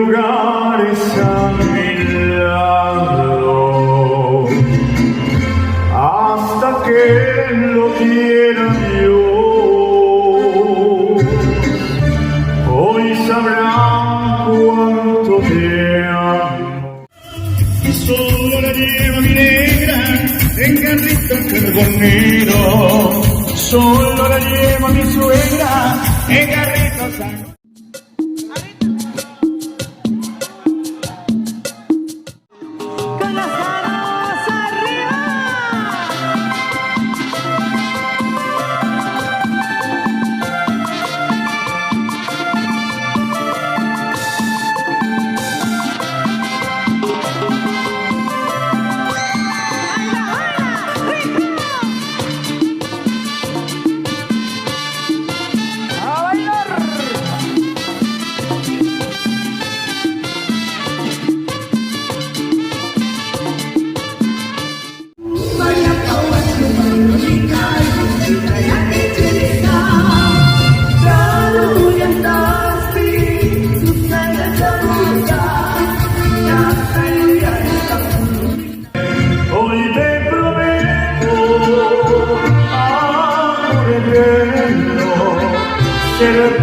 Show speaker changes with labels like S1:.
S1: lugares a mi lado hasta que lo quiera Dios. Hoy sabrán cuánto te amo. Y solo la lleva mi negra en carrito carbonero. Solo la lleva mi suegra en carrito carbonero. Ser